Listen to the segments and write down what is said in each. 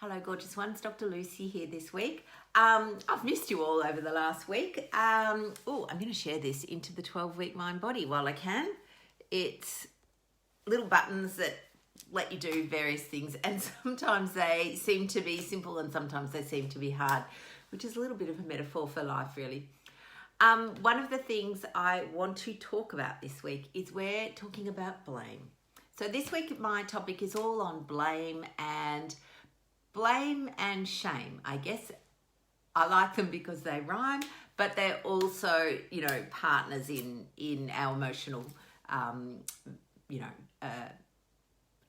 Hello, gorgeous ones. Dr. Lucy here this week. I've missed you all over the last week. I'm going to share this into the 12-week mind body while I can. It's little buttons that let you do various things, and sometimes they seem to be simple and sometimes they seem to be hard, which is a little bit of a metaphor for life, really. One of the things I want to talk about this week is we're talking about blame. So this week my topic is all on blame and shame. I guess I like them because they rhyme, but they're also, partners in our emotional,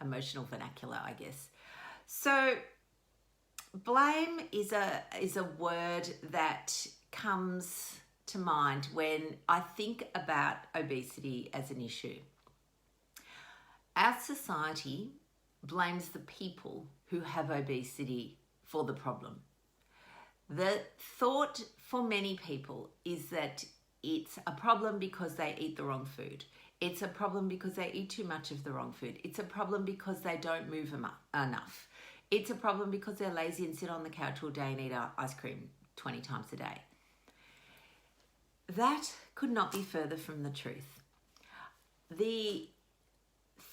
emotional vernacular, I guess. So blame is a word that comes to mind when I think about obesity as an issue. Our society blames the people who have obesity for the problem. The thought for many people is that it's a problem because they eat the wrong food. It's a problem because they eat too much of the wrong food. It's a problem because they don't move enough. It's a problem because they're lazy and sit on the couch all day and eat ice cream 20 times a day. That could not be further from the truth. The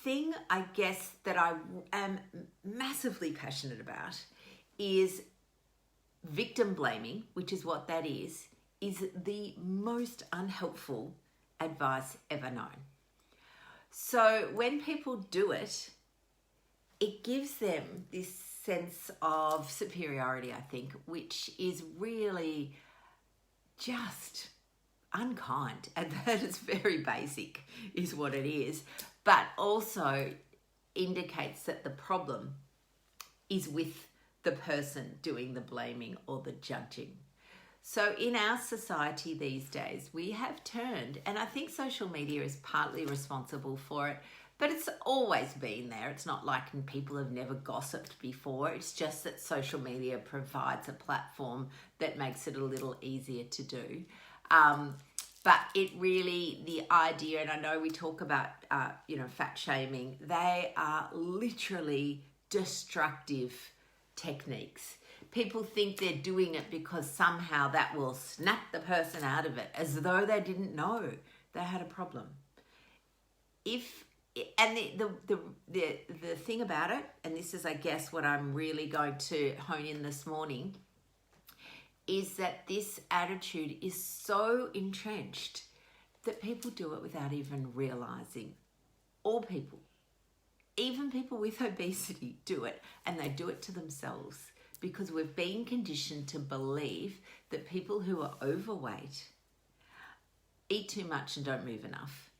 thing, I guess, that I am massively passionate about is victim blaming, which is what that is the most unhelpful advice ever known. So when people do it, it gives them this sense of superiority, I think, which is really just unkind, and that is very basic, is what it is, but also indicates that the problem is with the person doing the blaming or the judging. So in our society these days, we have turned, and I think social media is partly responsible for it, but it's always been there. It's not like people have never gossiped before. It's just that social media provides a platform that makes it a little easier to do. But it really, the idea, and I know we talk about, fat shaming, they are literally destructive techniques. People think they're doing it because somehow that will snap the person out of it, as though they didn't know they had a problem. The thing about it, and this is, I guess, what I'm really going to hone in this morning, is that this attitude is so entrenched that people do it without even realizing. All people, even people with obesity, do it, and they do it to themselves because we've been conditioned to believe that people who are overweight eat too much and don't move enough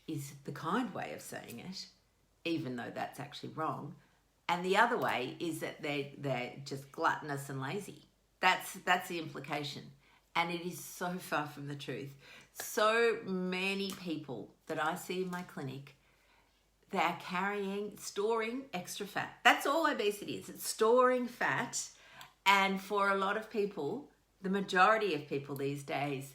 is the kind way of saying it, even though that's actually wrong. And the other way is that they're just gluttonous and lazy. That's the implication. And it is so far from the truth. So many people that I see in my clinic, they're storing extra fat. That's all obesity is. It's storing fat. And for a lot of people, the majority of people these days,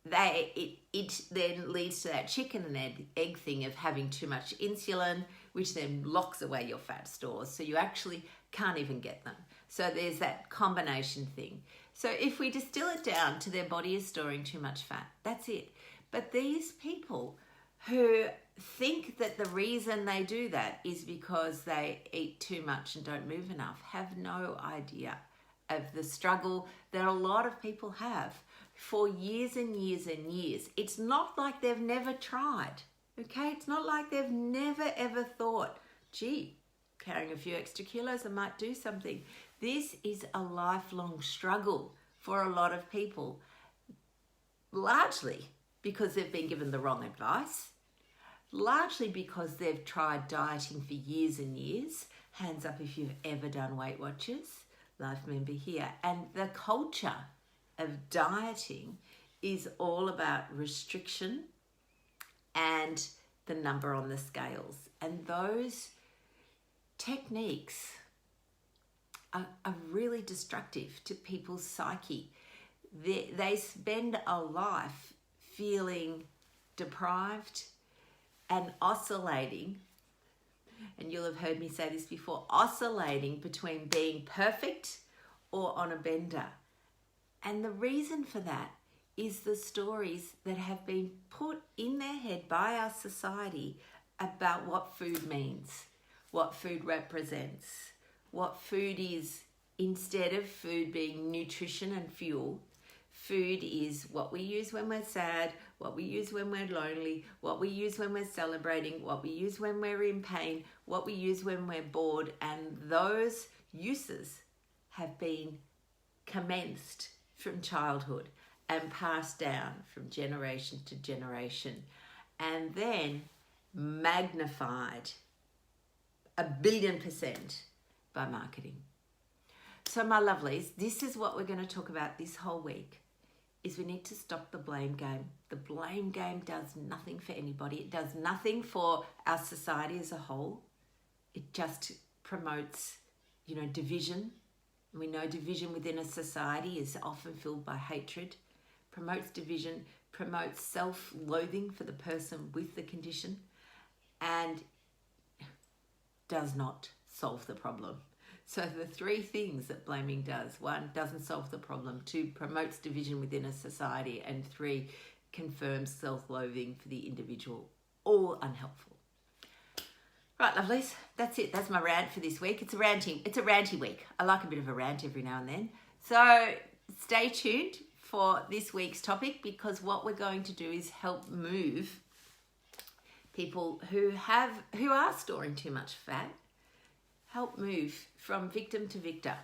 it then leads to that chicken and egg thing of having too much insulin, which then locks away your fat stores. So you actually can't even get them. So there's that combination thing. So if we distill it down to their body is storing too much fat, that's it. But these people who think that the reason they do that is because they eat too much and don't move enough have no idea of the struggle that a lot of people have for years and years and years. It's not like they've never tried, okay? It's not like they've never ever thought, gee, carrying a few extra kilos, I might do something. This is a lifelong struggle for a lot of people, largely because they've been given the wrong advice, largely because they've tried dieting for years and years. Hands up if you've ever done Weight Watchers, life member here. And the culture of dieting is all about restriction and the number on the scales. And those techniques are really destructive to people's psyche. They spend a life feeling deprived and oscillating and you'll have heard me say this before, oscillating between being perfect or on a bender. And the reason for that is the stories that have been put in their head by our society about what food means, what food represents, what food is. Instead of food being nutrition and fuel, food is what we use when we're sad, what we use when we're lonely, what we use when we're celebrating, what we use when we're in pain, what we use when we're bored. And those uses have been commenced from childhood and passed down from generation to generation, and then magnified 1,000,000,000% by marketing. So my lovelies, this is what we're going to talk about this whole week, is we need to stop the blame game. The blame game does nothing for anybody. It does nothing for our society as a whole. It just promotes, division. We know division within a society is often filled by hatred. Promotes division, promotes self-loathing for the person with the condition, and does not solve the problem. So the three things that blaming does: 1, doesn't solve the problem; 2, promotes division within a society; and 3, confirms self-loathing for the individual. All unhelpful. Right, lovelies, that's it. That's my rant for this week. It's a ranty week. I like a bit of a rant every now and then. So stay tuned for this week's topic, because what we're going to do is help move people who are storing too much fat, help move from victim to victor.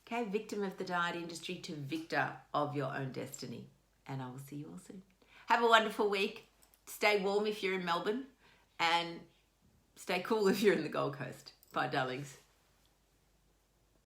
Okay, victim of the diet industry to victor of your own destiny. And I will see you all soon. Have a wonderful week. Stay warm if you're in Melbourne, and stay cool if you're in the Gold Coast. Bye, darlings.